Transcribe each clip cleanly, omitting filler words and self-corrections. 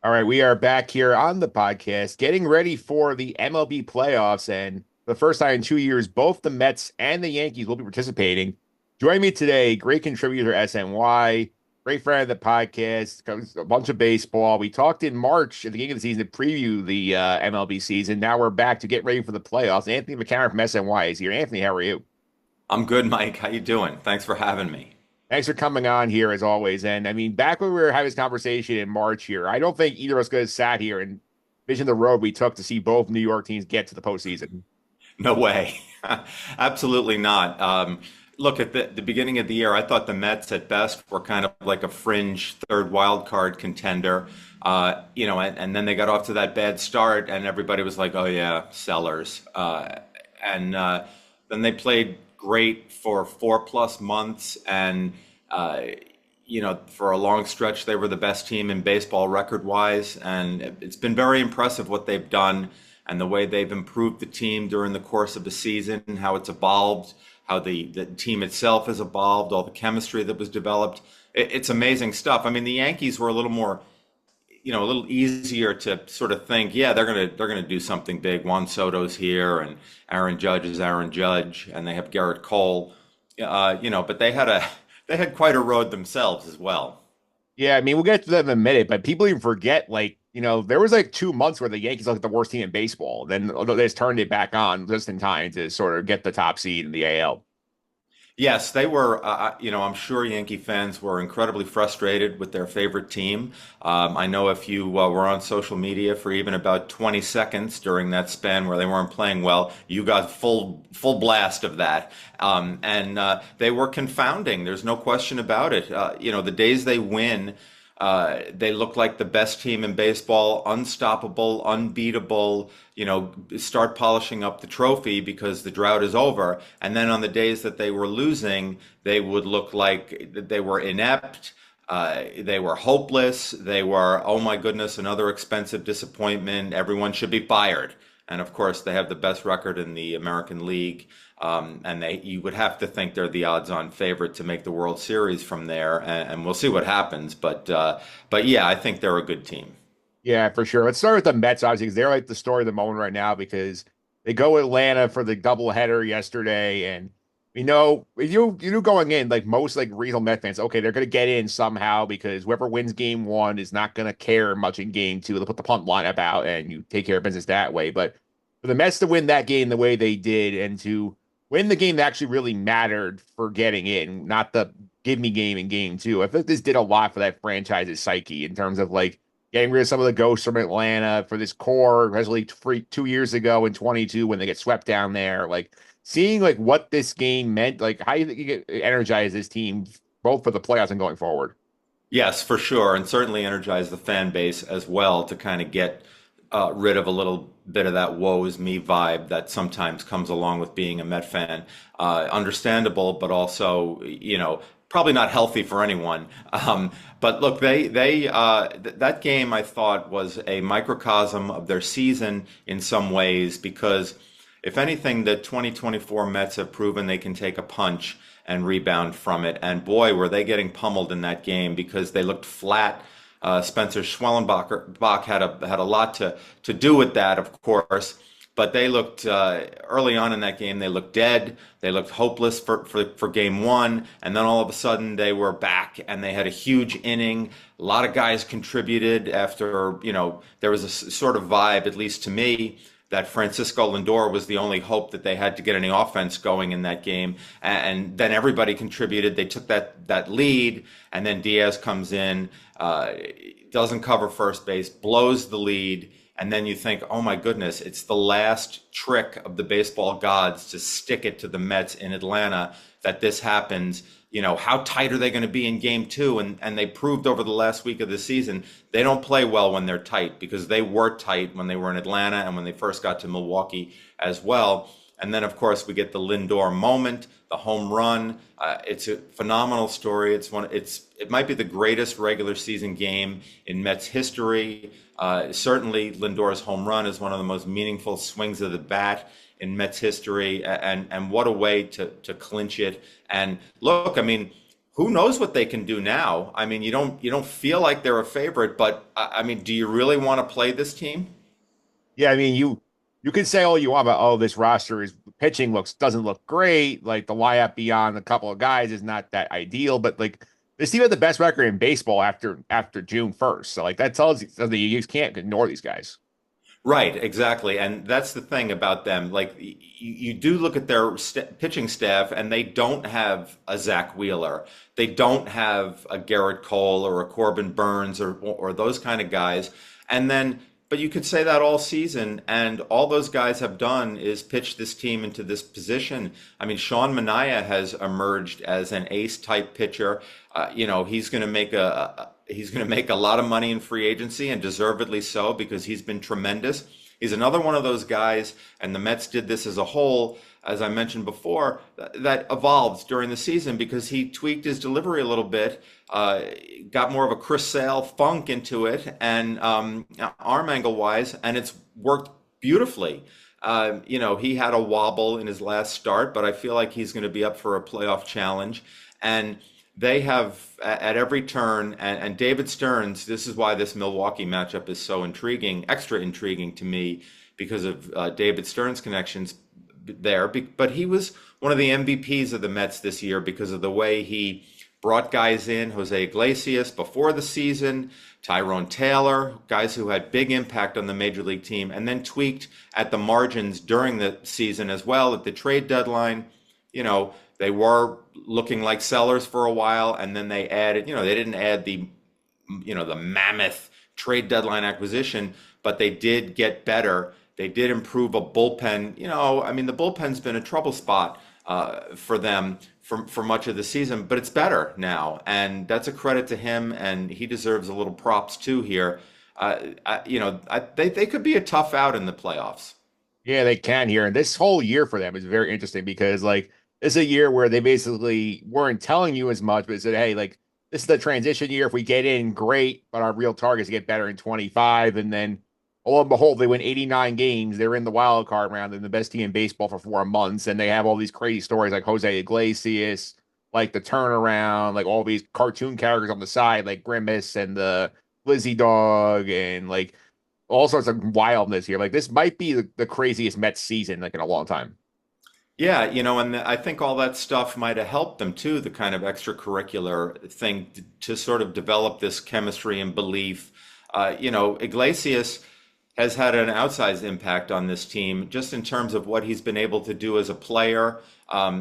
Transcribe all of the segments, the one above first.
All right, we are back here on the podcast, getting ready for the MLB playoffs. And for the first time in 2 years, both the Mets and the Yankees will be participating. Joining me today, great contributor, SNY, great friend of the podcast, covers a bunch of baseball. We talked in March at the beginning of the season to preview the MLB season. Now we're back to get ready for the playoffs. Anthony McCarron from SNY is here. Anthony, how are you? I'm good, Mike. How you doing? Thanks for having me. Thanks for coming on here as always. And I mean, back when we were having this conversation in March here, I don't think either of us could have sat here and visioned the road we took to see both New York teams get to the postseason. No way. Absolutely not. Look, at the beginning of the year, I thought the Mets at best were kind of like a fringe third wild card contender. And then they got off to that bad start, and everybody was like, "Oh yeah, sellers." And then they played great for 4+ months, and for a long stretch, they were the best team in baseball record-wise, and it's been very impressive what they've done and the way they've improved the team during the course of the season, how it's evolved, how the team itself has evolved, all the chemistry that was developed. It's amazing stuff. I mean, the Yankees were a little more, a little easier to sort of think, yeah, they're gonna do something big. Juan Soto's here, and Aaron Judge is Aaron Judge, and they have Garrett Cole. But they had quite a road themselves as well. Yeah, I mean, we'll get to that in a minute, but people even forget, there was like 2 months where the Yankees looked like the worst team in baseball. Then they just turned it back on just in time to sort of get the top seed in the AL. Yes, they were. I'm sure Yankee fans were incredibly frustrated with their favorite team. I know if you were on social media for even about 20 seconds during that span where they weren't playing well, you got full blast of that. And they were confounding. There's no question about it. The days they win. They look like the best team in baseball, unstoppable, unbeatable, start polishing up the trophy because the drought is over. And then on the days that they were losing, they would look like they were inept. They were hopeless. They were, oh my goodness, another expensive disappointment. Everyone should be fired. And of course, they have the best record in the American League. And you would have to think they're the odds-on favorite to make the World Series from there, and we'll see what happens. But yeah, I think they're a good team. Yeah, for sure. Let's start with the Mets, obviously, because they're like the story of the moment right now because they go Atlanta for the doubleheader yesterday. And you knew going in, like most like regional Met fans, okay, they're gonna get in somehow because whoever wins game one is not gonna care much in game two. They'll put the punt lineup out and you take care of business that way. But for the Mets to win that game the way they did and to win the game that actually really mattered for getting in, not the give me game in game two. I think this did a lot for that franchise's psyche in terms of like getting rid of some of the ghosts from Atlanta for this core, especially 2 years ago in 22 when they get swept down there. Like seeing like what this game meant, like how you think you get energize this team both for the playoffs and going forward. Yes, for sure, and certainly energize the fan base as well to kind of get rid of a little bit of that woe is me vibe that sometimes comes along with being a Met fan. Understandable, but also, probably not healthy for anyone. But look, that game I thought was a microcosm of their season in some ways because if anything, the 2024 Mets have proven they can take a punch and rebound from it. And boy, were they getting pummeled in that game because they looked flat. Spencer Schwellenbach had a lot to do with that, of course. But they looked early on in that game. They looked dead. They looked hopeless for game one, and then all of a sudden they were back and they had a huge inning. A lot of guys contributed after there was a sort of vibe, at least to me, that Francisco Lindor was the only hope that they had to get any offense going in that game. And then everybody contributed. They took that lead, and then Diaz comes in, doesn't cover first base, blows the lead, and then you think, oh my goodness, it's the last trick of the baseball gods to stick it to the Mets in Atlanta that this happens. How tight are they going to be in game two? And they proved over the last week of the season, they don't play well when they're tight because they were tight when they were in Atlanta and when they first got to Milwaukee as well. And then, of course, we get the Lindor moment, the home run. It's a phenomenal story. It might be the greatest regular season game in Mets history. Certainly, Lindor's home run is one of the most meaningful swings of the bat in Mets history, and what a way to clinch it. And look, I mean, who knows what they can do now? I mean, you don't feel like they're a favorite, but I mean, do you really want to play this team? Yeah, I mean, you can say all you want about, oh, this roster is pitching looks doesn't look great. Like the lineup beyond a couple of guys is not that ideal, but like this team had the best record in baseball after June 1st. So like that tells you that you just can't ignore these guys. Right, exactly. And that's the thing about them. Like you do look at their pitching staff and they don't have a Zach Wheeler. They don't have a Garrett Cole or a Corbin Burns or those kind of guys. And then but you could say that all season and all those guys have done is pitch this team into this position. I mean, Sean Manaea has emerged as an ace type pitcher. He's going to make he's going to make a lot of money in free agency and deservedly so because he's been tremendous. He's another one of those guys, and the Mets did this as a whole, as I mentioned before, that evolved during the season because he tweaked his delivery a little bit, got more of a Chris Sale funk into it, and arm angle wise, and it's worked beautifully. He had a wobble in his last start, but I feel like he's going to be up for a playoff challenge. And they have at every turn, and David Stearns, this is why this Milwaukee matchup is so intriguing, extra intriguing to me because of David Stearns' connections there. But he was one of the MVPs of the Mets this year because of the way he brought guys in, Jose Iglesias before the season, Tyrone Taylor, guys who had big impact on the major league team, and then tweaked at the margins during the season as well at the trade deadline. They were looking like sellers for a while, and then they added, they didn't add the mammoth trade deadline acquisition, but they did get better. They did improve a bullpen. I mean, the bullpen's been a trouble spot for them for much of the season, but it's better now, and that's a credit to him, and he deserves a little props too here. They could be a tough out in the playoffs. Yeah, they can here. And this whole year for them is very interesting because like this is a year where they basically weren't telling you as much, but said, hey, like this is the transition year. If we get in, great, but our real target is to get better in 25. And then lo and behold, they win 89 games. They're in the wild card round and the best team in baseball for 4 months. And they have all these crazy stories like Jose Iglesias, like the turnaround, like all these cartoon characters on the side, like Grimace and the Lizzie Dog, and like all sorts of wildness here. Like this might be the craziest Mets season like in a long time. Yeah, and I think all that stuff might have helped them too, the kind of extracurricular thing to sort of develop this chemistry and belief. Iglesias has had an outsized impact on this team just in terms of what he's been able to do as a player.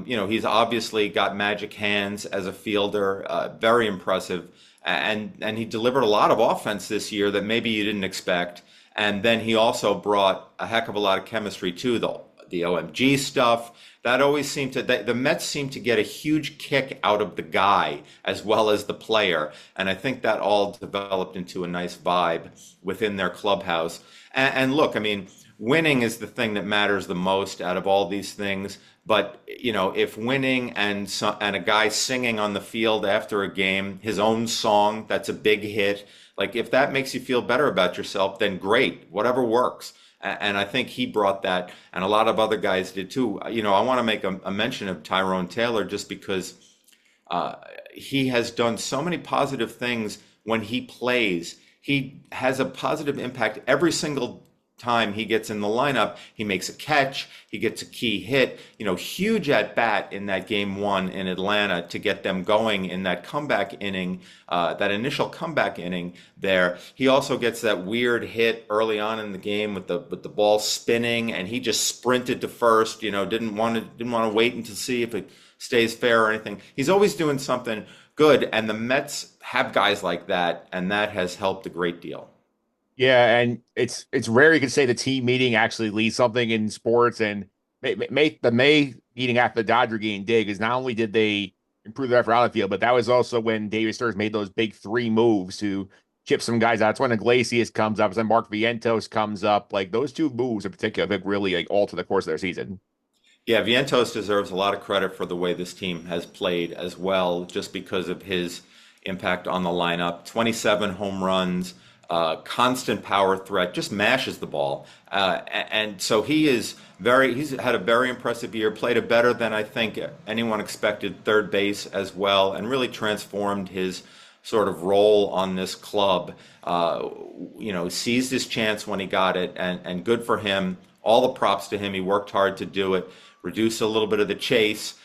He's obviously got magic hands as a fielder, very impressive, and he delivered a lot of offense this year that maybe you didn't expect. And then he also brought a heck of a lot of chemistry too, the OMG stuff. That always seemed to, the Mets seem to get a huge kick out of the guy as well as the player. And I think that all developed into a nice vibe within their clubhouse. And look, I mean, winning is the thing that matters the most out of all these things. But, if winning and a guy singing on the field after a game, his own song, that's a big hit. Like if that makes you feel better about yourself, then great, whatever works. And I think he brought that, and a lot of other guys did too. I want to make a mention of Tyrone Taylor just because he has done so many positive things when he plays. He has a positive impact every single time he gets in the lineup. He makes a catch, he gets a key hit, huge at bat in that game one in Atlanta to get them going in that comeback inning, that initial comeback inning there. He also gets that weird hit early on in the game with the ball spinning, and he just sprinted to first, didn't want to wait until see if it stays fair or anything. He's always doing something good, and the Mets have guys like that, and that has helped a great deal. Yeah, and it's rare you can say the team meeting actually leads something in sports. And the May meeting after the Dodger game did is not only did they improve their effort out of the field, but that was also when David Stearns made those big three moves to chip some guys out. That's when Iglesias comes up, then Mark Vientos comes up. Like those two moves in particular, I think really like alter the course of their season. Yeah, Vientos deserves a lot of credit for the way this team has played as well, just because of his impact on the lineup. 27 home runs, constant power threat, just mashes the ball. And so he's had a very impressive year, played it better than I think anyone expected, third base as well, and really transformed his sort of role on this club. Seized his chance when he got it, and good for him. All the props to him. He worked hard to do it, reduced a little bit of the chase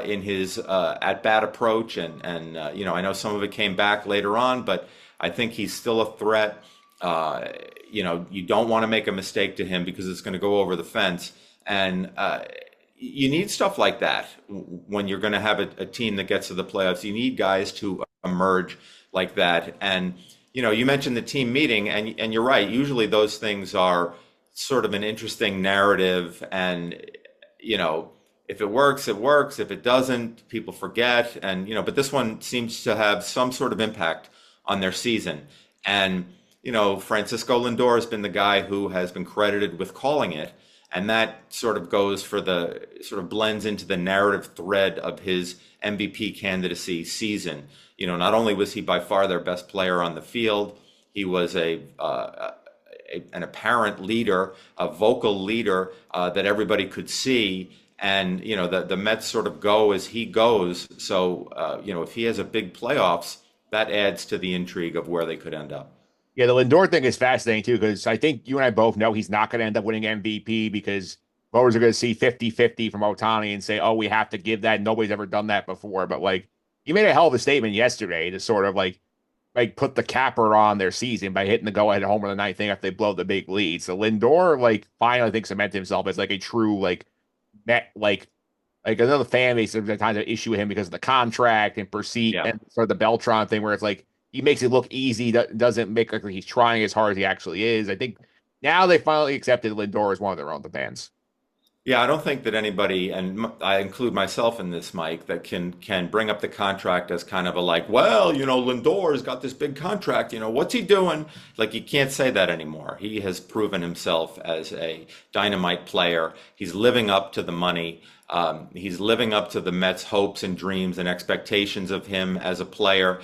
in his at-bat approach, and I know some of it came back later on, but I think he's still a threat. You don't want to make a mistake to him because it's going to go over the fence, and you need stuff like that when you're going to have a team that gets to the playoffs. You need guys to emerge like that, and you mentioned the team meeting, and you're right. Usually those things are sort of an interesting narrative, and if it works, it works. If it doesn't, people forget. And but this one seems to have some sort of impact on their season. And Francisco Lindor has been the guy who has been credited with calling it, and that sort of blends into the narrative thread of his MVP candidacy season. Not only was he by far their best player on the field, he was an apparent leader, a vocal leader that everybody could see. And the Mets sort of go as he goes. So if he has a big playoffs, that adds to the intrigue of where they could end up. Yeah, the Lindor thing is fascinating too, because I think you and I both know he's not going to end up winning MVP because voters are going to see 50-50 from Ohtani and say, oh, we have to give that. Nobody's ever done that before. But he made a hell of a statement yesterday to sort of like put the capper on their season by hitting the go-ahead homer in the ninth inning after they blow the big lead. So Lindor finally I think cemented himself as a true met another fan base sometimes an issue with him because of the contract and perceive and sort of the Beltran thing where it's he makes it look easy, doesn't make like he's trying as hard as he actually is. I think now they finally accepted Lindor as one of their own fans. Yeah, I don't think that anybody, and I include myself in this, Mike, that can bring up the contract as kind of a Lindor's got this big contract, what's he doing? You can't say that anymore. He has proven himself as a dynamite player. He's living up to the money. He's living up to the Mets' hopes and dreams and expectations of him as a player.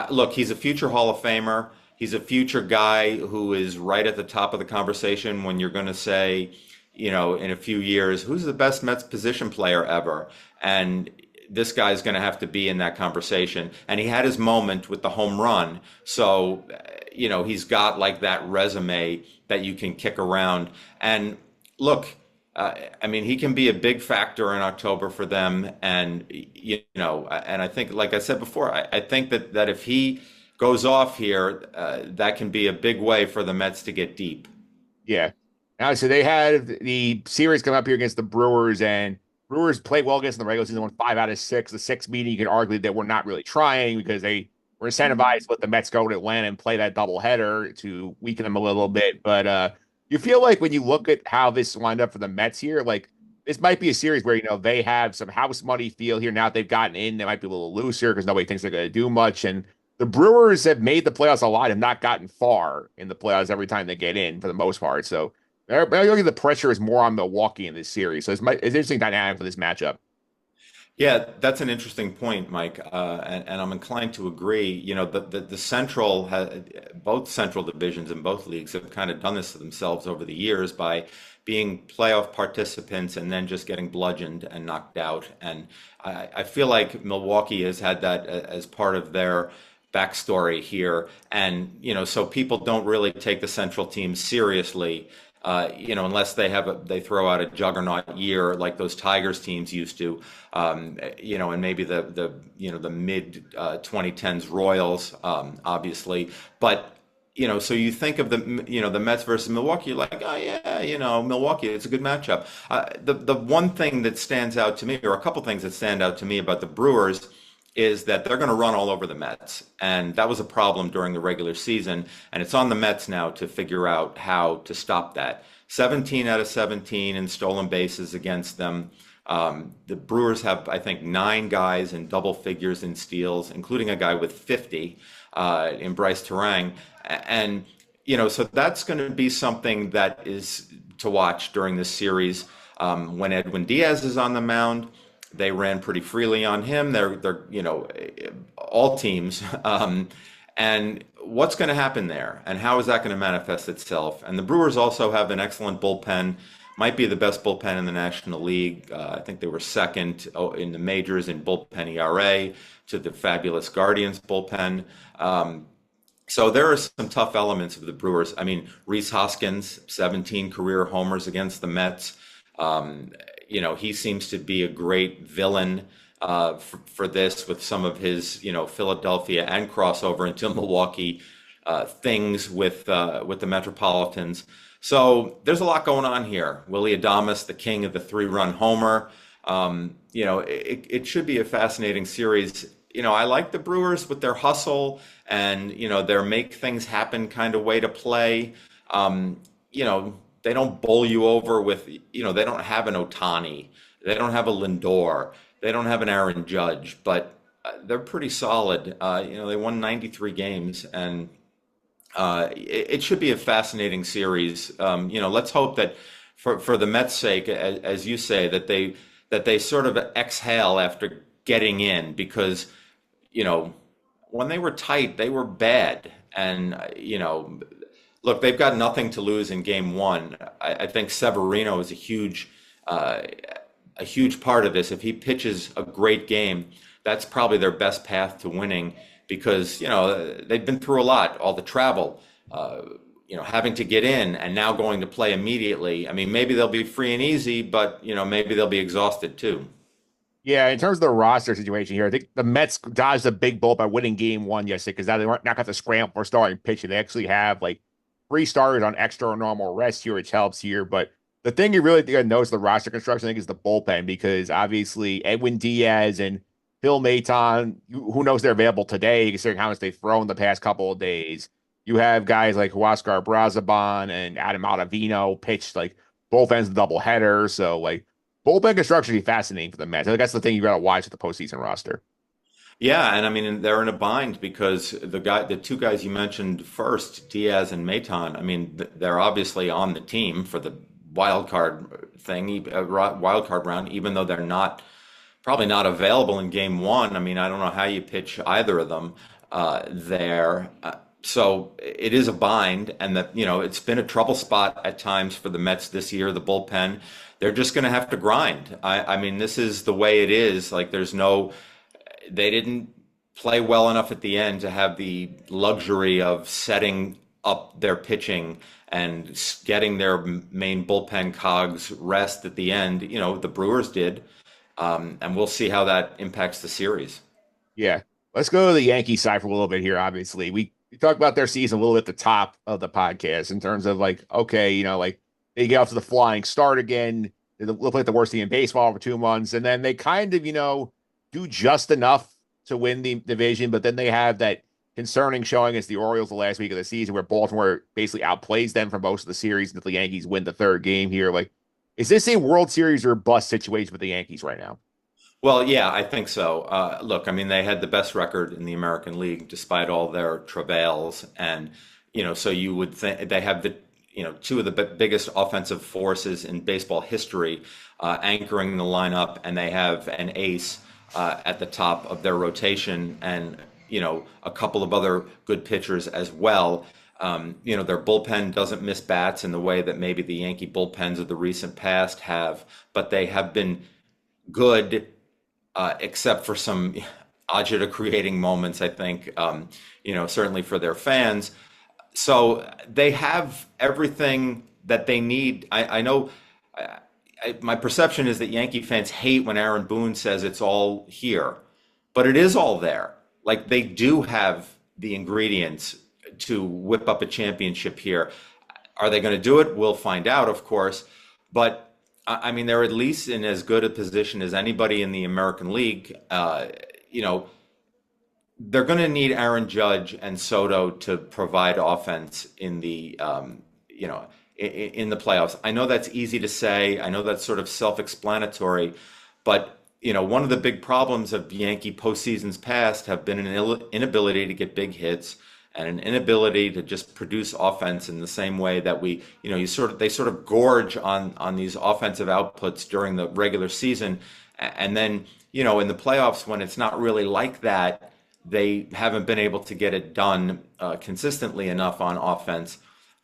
Look, he's a future Hall of Famer. He's a future guy who is right at the top of the conversation when you're going to say, in a few years, who's the best Mets position player ever? And this guy's going to have to be in that conversation. And he had his moment with the home run. So, he's got that resume that you can kick around. And look, he can be a big factor in October for them. And, and I think, like I said before, I think that if he goes off here, that can be a big way for the Mets to get deep. Yeah. Now, so they had the series come up here against the Brewers, and Brewers played well against them in the regular season, won 5 out of 6. The 6th meeting, you can argue that we're not really trying because they were incentivized to let the Mets go to Atlanta and play that doubleheader to weaken them a little bit. But you feel like when you look at how this lined up for the Mets here, this might be a series where, they have some house money feel here. Now that they've gotten in, they might be a little looser because nobody thinks they're going to do much. And the Brewers have made the playoffs a lot and not gotten far in the playoffs every time they get in for the most part. So I think the pressure is more on Milwaukee in this series. So it's an interesting dynamic for this matchup. Yeah, that's an interesting point, Mike, and I'm inclined to agree. The central, both central divisions in both leagues have kind of done this to themselves over the years by being playoff participants and then just getting bludgeoned and knocked out. And I feel like Milwaukee has had that as part of their backstory here. And, so people don't really take the central team seriously. Unless they throw out a juggernaut year like those Tigers teams used to, and maybe the mid 2010s Royals, obviously. But so you think of the Mets versus Milwaukee, you're like, oh yeah, Milwaukee, it's a good matchup. The one thing that stands out to me, or a couple things that stand out to me about the Brewers, is that they're going to run all over the Mets. And that was a problem during the regular season. And it's on the Mets now to figure out how to stop that. 17 out of 17 in stolen bases against them. The Brewers have, I think, 9 guys in double figures in steals, including a guy with 50 in Bryce Terang. And, so that's going to be something that is to watch during this series. When Edwin Diaz is on the mound, they ran pretty freely on him. They're all teams. And what's going to happen there? And how is that going to manifest itself? And the Brewers also have an excellent bullpen, might be the best bullpen in the National League. I think they were second in the majors in bullpen ERA to the fabulous Guardians bullpen. So there are some tough elements of the Brewers. I mean, Rhys Hoskins, 17 career homers against the Mets. Um, he seems to be a great villain for this with some of his, Philadelphia and crossover into Milwaukee things with the Metropolitans. So there's a lot going on here. Willie Adames, the king of the three-run homer. It should be a fascinating series. I like the Brewers with their hustle and, their make things happen kind of way to play. They don't bowl you over with, they don't have an Otani. They don't have a Lindor. They don't have an Aaron Judge, but they're pretty solid. They won 93 games, and it should be a fascinating series. Let's hope that for the Mets' sake, as you say, that they sort of exhale after getting in, because when they were tight, they were bad, and look, they've got nothing to lose in Game One. I think Severino is a huge part of this. If he pitches a great game, that's probably their best path to winning, because they've been through a lot, all the travel, having to get in and now going to play immediately. I mean, maybe they'll be free and easy, but maybe they'll be exhausted too. Yeah, in terms of the roster situation here, I think the Mets dodged a big bullet by winning Game One yesterday because now they weren't not got to scramble for starting pitching. They actually have like three starters on extra or normal rest here, which helps here. But the thing you really think I notice the roster construction, I think, is the bullpen, because obviously Edwin Diaz and Phil Maton, who knows they're available today, considering how much they've thrown the past couple of days. You have guys like Huascar Brazaban and Adam Ottavino pitched like both ends of the doubleheader. So like bullpen construction should be fascinating for the Mets. I think that's the thing you got to watch with the postseason roster. Yeah, and I mean they're in a bind because the two guys you mentioned first, Diaz and Maton. I mean they're obviously on the team for the wild card thing, wild card round, even though they're probably not available in Game One. I mean, I don't know how you pitch either of them there. So it is a bind, and that it's been a trouble spot at times for the Mets this year. The bullpen, they're just going to have to grind. I mean, this is the way it is. Like they didn't play well enough at the end to have the luxury of setting up their pitching and getting their main bullpen cogs rest at the end. The Brewers did, and we'll see how that impacts the series. Yeah. Let's go to the Yankee side for a little bit here. Obviously, we talked about their season a little bit at the top of the podcast in terms of like, okay, like they get off to the flying start again. They look like the worst team in baseball for 2 months. And then they kind of, do just enough to win the division. But then they have that concerning showing against the Orioles the last week of the season where Baltimore basically outplays them for most of the series until the Yankees win the third game here. Like, is this a World Series or bust situation with the Yankees right now? Well, yeah, I think so. Look, I mean, they had the best record in the American League despite all their travails, and so you would think they have the two of the biggest offensive forces in baseball history anchoring the lineup, and they have an ace at the top of their rotation, and a couple of other good pitchers as well. Their bullpen doesn't miss bats in the way that maybe the Yankee bullpens of the recent past have, but they have been good. Except for some agita creating moments, I think, certainly for their fans. So they have everything that they need. I know my perception is that Yankee fans hate when Aaron Boone says it's all here, but it is all there. Like they do have the ingredients to whip up a championship here. Are they going to do it? We'll find out, of course. But I mean, they're at least in as good a position as anybody in the American League. They're going to need Aaron Judge and Soto to provide offense in the, in the playoffs. I know that's easy to say. I know that's sort of self-explanatory, but one of the big problems of Yankee postseasons past have been an inability to get big hits and an inability to just produce offense in the same way that they sort of gorge on these offensive outputs during the regular season, and then in the playoffs when it's not really like that, they haven't been able to get it done consistently enough on offense.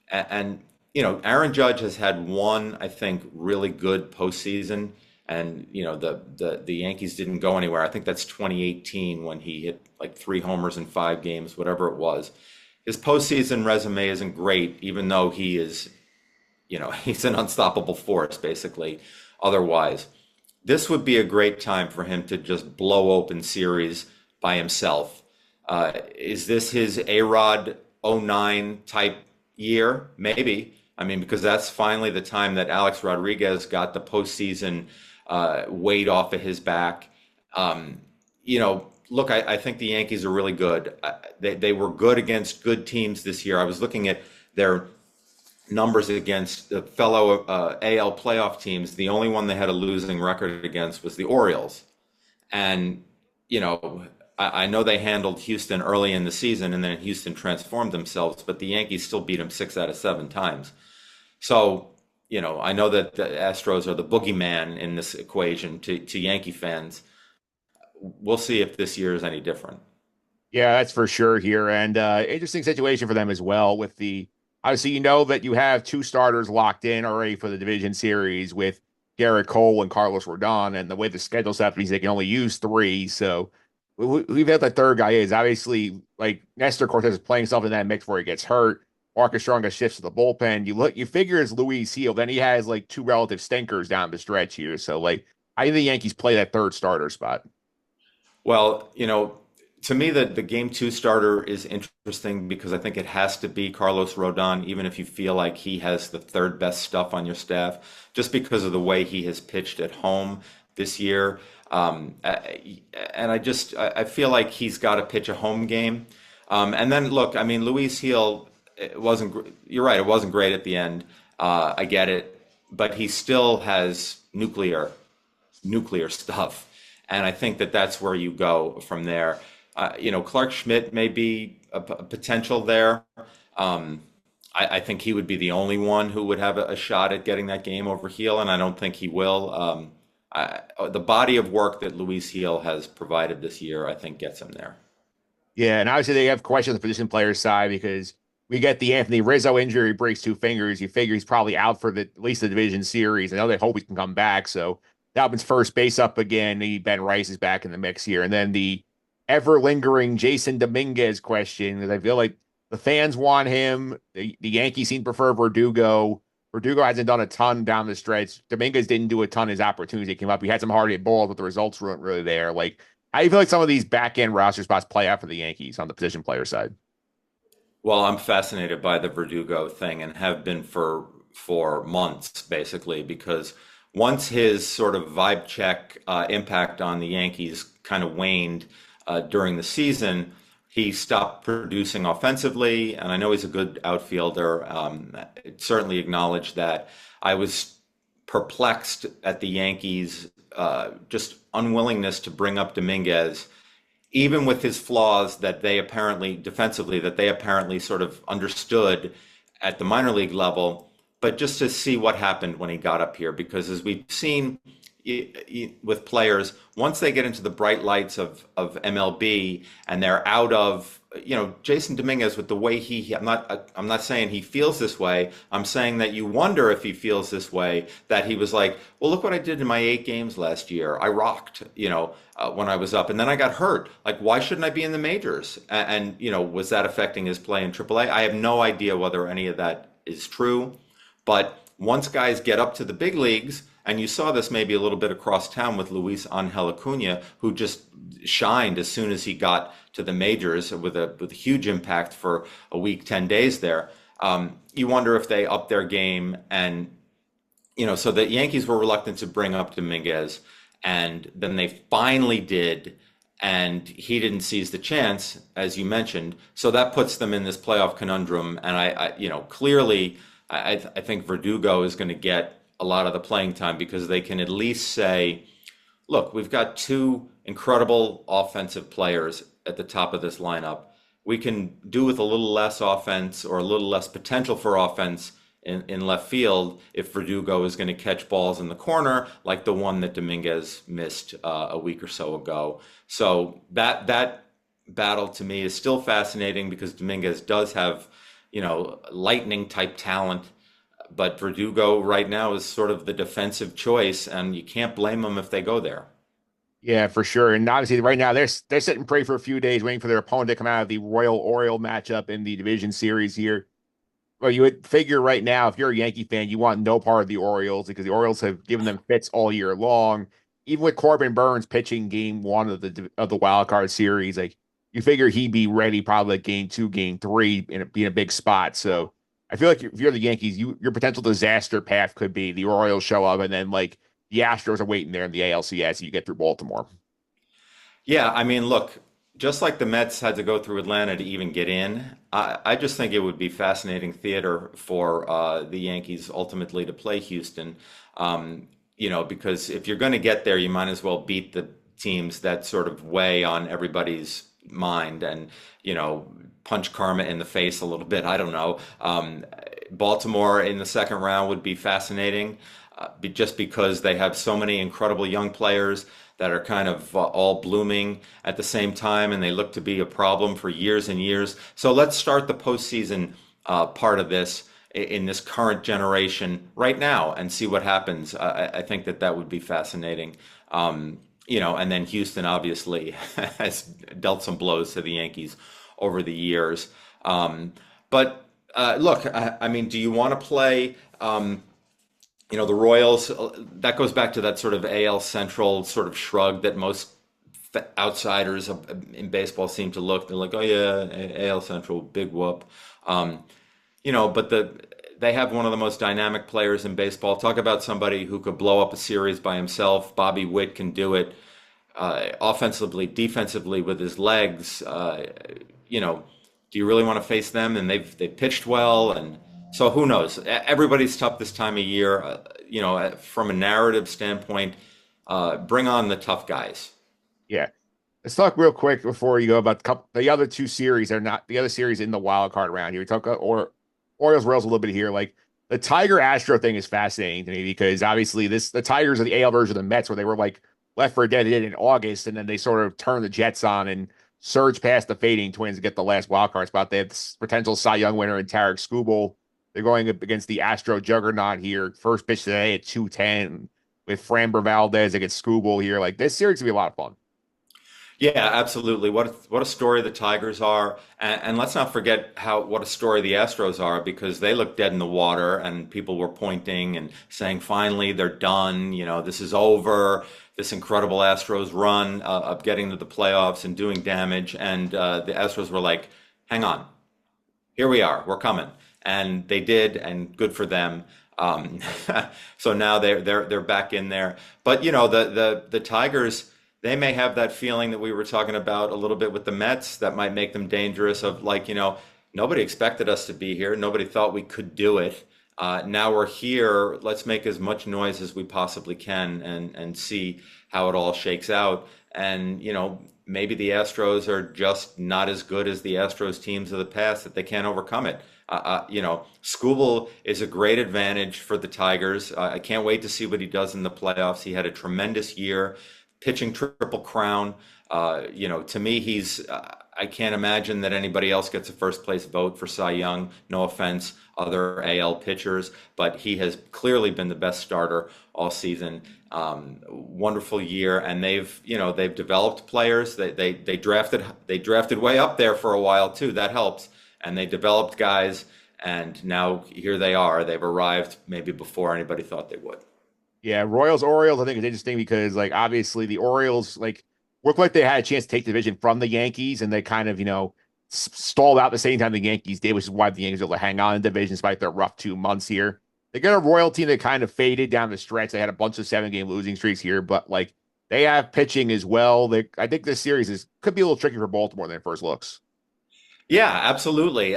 And, Aaron Judge has had one, I think, really good postseason. And, the Yankees didn't go anywhere. I think that's 2018 when he hit like 3 homers in 5 games, whatever it was. His postseason resume isn't great, even though he is, he's an unstoppable force, basically, otherwise. This would be a great time for him to just blow open series by himself. Is this his A-Rod '09 type year? Maybe. I mean, because that's finally the time that Alex Rodriguez got the postseason weight off of his back. Look, I think the Yankees are really good. They were good against good teams this year. I was looking at their numbers against the fellow AL playoff teams. The only one they had a losing record against was the Orioles. And, I know they handled Houston early in the season and then Houston transformed themselves, but the Yankees still beat them 6 out of 7 times. So, I know that the Astros are the boogeyman in this equation to Yankee fans. We'll see if this year is any different. Yeah, that's for sure here. And interesting situation for them as well with the obviously that you have 2 starters locked in already for the division series with Garrett Cole and Carlos Rodon, and the way the schedule's set up means they can only use 3. So we've had the third guy is obviously like Nestor Cortez is playing himself in that mix before he gets hurt. Marcus Strong shifts to the bullpen. You figure it's Luis Heel, then he has like 2 relative stinkers down the stretch here. So like I think the Yankees play that third starter spot. Well, to me, the game 2 starter is interesting because I think it has to be Carlos Rodon, even if you feel like he has the third best stuff on your staff, just because of the way he has pitched at home this year. And I feel like he's got to pitch a home game. And then look, I mean, Luis Heel, you're right, it wasn't great at the end. I get it, but he still has nuclear stuff. And I think that's where you go from there. Clark Schmidt may be a potential there. I think he would be the only one who would have a shot at getting that game over Heel, and I don't think he will. The body of work that Luis Heel has provided this year, I think, gets him there. Yeah, and obviously they have questions on the position player side because we get the Anthony Rizzo injury, he breaks 2 fingers. You figure he's probably out for at least the division series. I know they hope he can come back. So Dalvin's first base up again. Ben Rice is back in the mix here. And then the ever lingering Jason Dominguez question, because I feel like the fans want him. The Yankees seem to prefer Verdugo. Verdugo hasn't done a ton down the stretch. Dominguez didn't do a ton of his opportunities that came up. He had some hard hit balls, but the results weren't really there. Like, how do you feel like some of these back end roster spots play out for the Yankees on the position player side? Well, I'm fascinated by the Verdugo thing and have been for months, basically, because once his sort of vibe check impact on the Yankees kind of waned during the season, he stopped producing offensively, and I know he's a good outfielder. Certainly acknowledged that. I was perplexed at the Yankees' just unwillingness to bring up Dominguez, even with his flaws that they apparently defensively that they apparently sort of understood at the minor league level, but just to see what happened when he got up here, because as we've seen with players, once they get into the bright lights of MLB and they're out of, Jason Dominguez with the way I'm not saying he feels this way. I'm saying that you wonder if he feels this way, that he was like, well, look what I did in my 8 games last year. I rocked, when I was up, and then I got hurt. Like, why shouldn't I be in the majors? And was that affecting his play in AAA? I have no idea whether any of that is true, but once guys get up to the big leagues, and you saw this maybe a little bit across town with Luis Angel Acuna, who just shined as soon as he got to the majors with a huge impact for a week, 10 days there. You wonder if they up their game, and so the Yankees were reluctant to bring up Dominguez, and then they finally did, and he didn't seize the chance, as you mentioned. So that puts them in this playoff conundrum, and I clearly I think Verdugo is going to get a lot of the playing time because they can at least say, look, we've got 2 incredible offensive players at the top of this lineup. We can do with a little less offense or a little less potential for offense in left field if Verdugo is going to catch balls in the corner like the one that Dominguez missed a week or so ago. So that battle to me is still fascinating because Dominguez does have, lightning type talent. But Verdugo right now is sort of the defensive choice, and you can't blame them if they go there. Yeah, for sure. And obviously, right now they're sitting pretty for a few days, waiting for their opponent to come out of the Royal Oriole matchup in the division series here. Well, you would figure right now, if you're a Yankee fan, you want no part of the Orioles because the Orioles have given them fits all year long. Even with Corbin Burns pitching game one of the wild card series, like you figure he'd be ready probably like game two, game three, and be in a big spot. So I feel like if you're the Yankees, your potential disaster path could be the Orioles show up and then like the Astros are waiting there in the ALCS and you get through Baltimore. Yeah, I mean, look, just like the Mets had to go through Atlanta to even get in, I just think it would be fascinating theater for the Yankees ultimately to play Houston. Because if you're going to get there, you might as well beat the teams that sort of weigh on everybody's mind and, punch karma in the face a little bit. I don't know. Baltimore in the second round would be fascinating, just because they have so many incredible young players that are kind of all blooming at the same time, and they look to be a problem for years and years. So let's start the postseason part of this in this current generation right now and see what happens. I think that would be fascinating. And then Houston obviously has dealt some blows to the Yankees over the years. But look, I mean, do you want to play? The Royals, that goes back to that sort of AL Central sort of shrug that most outsiders in baseball seem to look. They're like, oh yeah, AL Central, big whoop. But they have one of the most dynamic players in baseball. Talk about somebody who could blow up a series by himself. Bobby Witt can do it offensively, defensively with his legs. Do you really want to face them? And they've pitched well, and so who knows? Everybody's tough this time of year. From a narrative standpoint, bring on the tough guys. Yeah. Let's talk real quick before you go about the other two series are not the other series in the wild card round here. We talk about Orioles Royals a little bit here. Like the Tiger Astro thing is fascinating to me because obviously the Tigers are the AL version of the Mets where they were like left for dead in August and then they sort of turned the Jets on and surged past the fading Twins to get the last wild card spot. They have this potential Cy Young winner in Tarek Skubal. They're going up against the Astro juggernaut here. First pitch today at 2:10 with Framber Valdez against Skubal here. Like this series could be a lot of fun. Yeah, absolutely. What a story the Tigers are, and let's not forget what a story the Astros are because they look dead in the water, and people were pointing and saying, "Finally, they're done. This is over. This incredible Astros run of getting to the playoffs and doing damage." And the Astros were like, "Hang on, here we are. We're coming," and they did, and good for them. Um, so now they're back in there. But the Tigers. They may have that feeling that we were talking about a little bit with the Mets that might make them dangerous of like, nobody expected us to be here. Nobody thought we could do it. Now we're here. Let's make as much noise as we possibly can and see how it all shakes out. And, maybe the Astros are just not as good as the Astros teams of the past that they can't overcome it. Skubal is a great advantage for the Tigers. I can't wait to see what he does in the playoffs. He had a tremendous year. Pitching triple crown. To me, I can't imagine that anybody else gets a first place vote for Cy Young. No offense, other AL pitchers, but he has clearly been the best starter all season. Wonderful year, and they've developed players. They drafted way up there for a while too. That helps, and they developed guys, and now here they are. They've arrived maybe before anybody thought they would. Yeah, Royals Orioles I think is interesting because like obviously the Orioles like looked like they had a chance to take the division from the Yankees and they kind of stalled out the same time the Yankees did, which is why the Yankees were able to hang on in the division despite their rough 2 months here. They got a Royal team that kind of faded down the stretch. They had a bunch of 7-game losing streaks here, but like they have pitching as well. I think this series could be a little tricky for Baltimore than it first looks. Yeah, absolutely.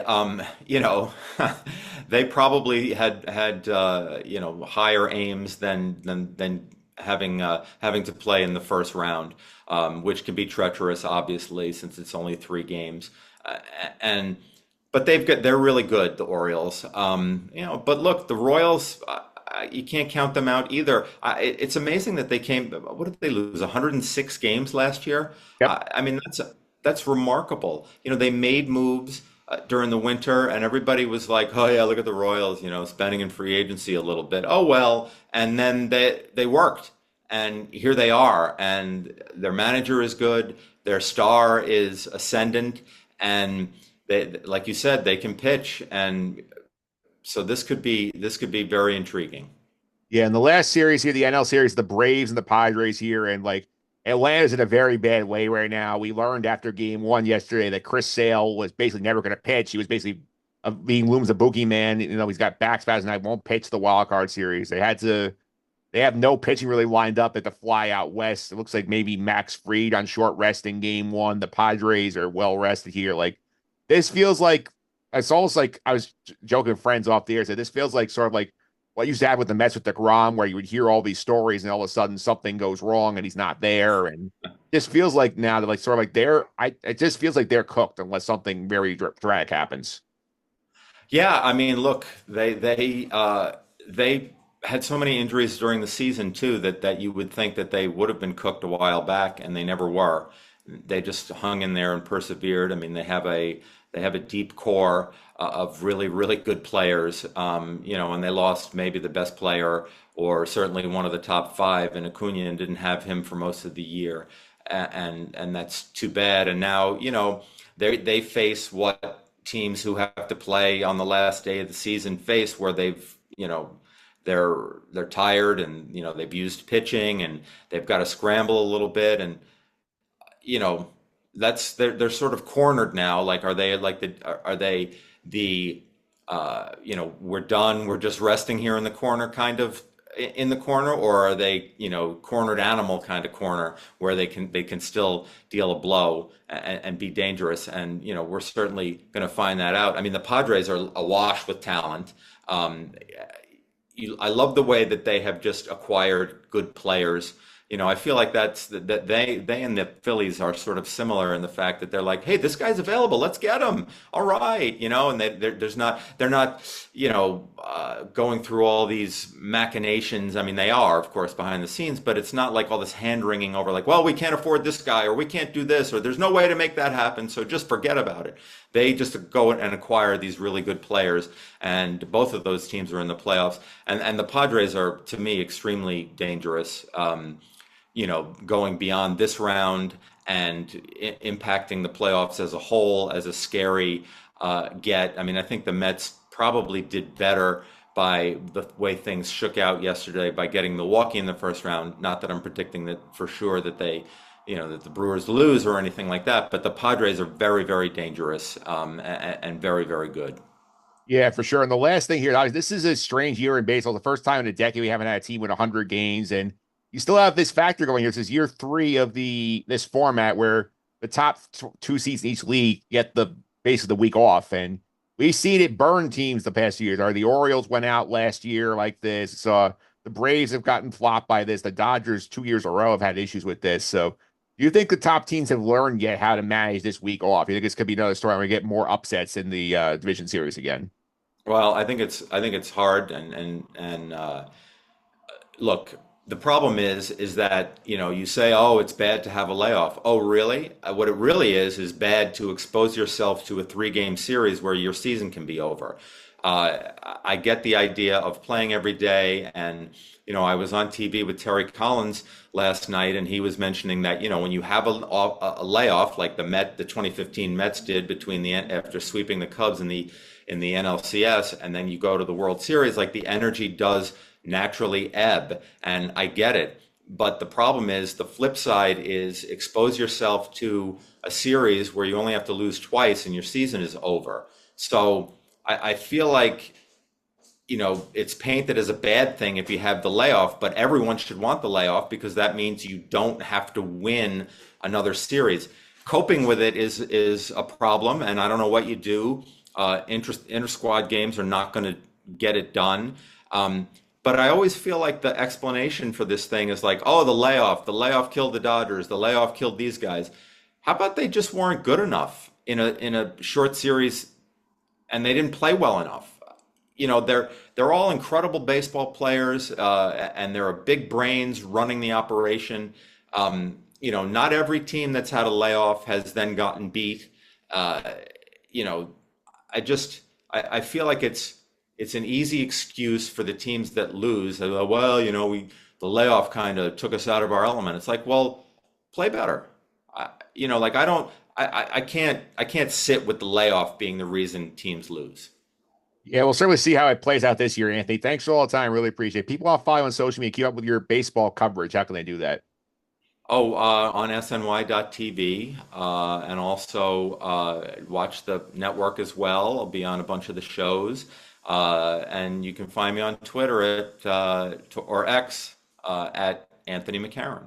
They probably had higher aims than having to play in the first round, which can be treacherous, obviously, since it's only 3 games. And but they're really good, the Orioles. But look, the Royals. You can't count them out either. It's amazing that they came. What did they lose? 106 games last year. Yep. I mean, that's remarkable. They made moves during the winter, and everybody was like, "Oh yeah, look at the Royals, spending in free agency a little bit. Oh well," and then they worked, and here they are, and their manager is good, their star is ascendant, and they, like you said, they can pitch, and so this could be very intriguing. Yeah, in the last series here, the NL series, the Braves and the Padres here, and like Atlanta's in a very bad way right now. We learned after game one yesterday that Chris Sale was basically never going to pitch. He was basically being loomed as a boogeyman. He's got back spasms and I won't pitch the wild card series. They have no pitching really lined up at the fly out west. It looks like maybe Max Fried on short rest in game one. The Padres are well rested here. Like this feels like it's almost like I was joking with friends off the air. Said this feels like sort of like what used to happen with the Mets with DeGrom, where you would hear all these stories and all of a sudden something goes wrong and he's not there. And this feels like now that like sort of like it just feels like they're cooked unless something very dramatic happens. Yeah, I mean, look, they had so many injuries during the season too that you would think that they would have been cooked a while back, and they never were. They just hung in there and persevered. I mean, they have a deep core of really really good players, and they lost maybe the best player or certainly one of the top five, and Acuna, and didn't have him for most of the year, and that's too bad. And now they face what teams who have to play on the last day of the season face, where they're tired, and they've used pitching, and they've got to scramble a little bit, and you know that's they're sort of cornered now. Like, are they the we're done, we're just resting here in the corner kind of in the corner, or are they cornered animal kind of corner where they can still deal a blow and be dangerous? And we're certainly going to find that out. I mean, the Padres are awash with talent. I love the way that they have just acquired good players. I feel like that they and the Phillies are sort of similar in the fact that they're like, hey, this guy's available, let's get him. All right, and they're not going through all these machinations. I mean, they are, of course, behind the scenes, but it's not like all this hand wringing over like, well, we can't afford this guy, or we can't do this, or there's no way to make that happen, so just forget about it. They just go and acquire these really good players, and both of those teams are in the playoffs, and the Padres are, to me, extremely dangerous. Going beyond this round and impacting the playoffs as a whole as a scary get. I mean, I think the Mets probably did better by the way things shook out yesterday by getting Milwaukee in the first round. Not that I'm predicting that for sure that that the Brewers lose or anything like that, but the Padres are very, very dangerous, and very, very good. Yeah, for sure. And the last thing here, this is a strange year in baseball. The first time in a decade we haven't had a team win 100 games, and you still have this factor going here. This is year three of this format where the top two seeds in each league get basically the week off, and we've seen it burn teams the past few years. The Orioles went out last year like this. The Braves have gotten flopped by this. The Dodgers 2 years in a row have had issues with this. So, do you think the top teams have learned yet how to manage this week off? You think this could be another story when we get more upsets in the division series again? Well, I think it's hard, and look, the problem is that you say, oh, it's bad to have a layoff. Oh, really? What it really is bad to expose yourself to a three-game series where your season can be over. I get the idea of playing every day, and I was on TV with Terry Collins last night, and he was mentioning that when you have a layoff like the 2015 Mets did after sweeping the Cubs in the NLCS, and then you go to the World Series, like the energy does naturally ebb, and I get it. But the problem is, the flip side is, expose yourself to a series where you only have to lose twice and your season is over. So I feel like it's painted as a bad thing if you have the layoff, but everyone should want the layoff because that means you don't have to win another series. Coping with it is a problem, and I don't know what you do. Inter squad games are not going to get it done. But I always feel like the explanation for this thing is like, oh, the layoff killed the Dodgers, the layoff killed these guys. How about they just weren't good enough in a short series, and they didn't play well enough? They're all incredible baseball players, and there are big brains running the operation. not every team that's had a layoff has then gotten beat. Uh, you know, I feel like it's an easy excuse for the teams that lose. Well, the layoff kind of took us out of our element. It's like, well, play better. Like I can't sit with the layoff being the reason teams lose. Yeah, we'll certainly see how it plays out this year, Anthony. Thanks for all the time. Really appreciate it. People want to follow you on social media, keep up with your baseball coverage. How can they do that? Oh, on SNY.TV, and also watch the network as well. I'll be on a bunch of the shows, and you can find me on Twitter or X at Anthony McCarron.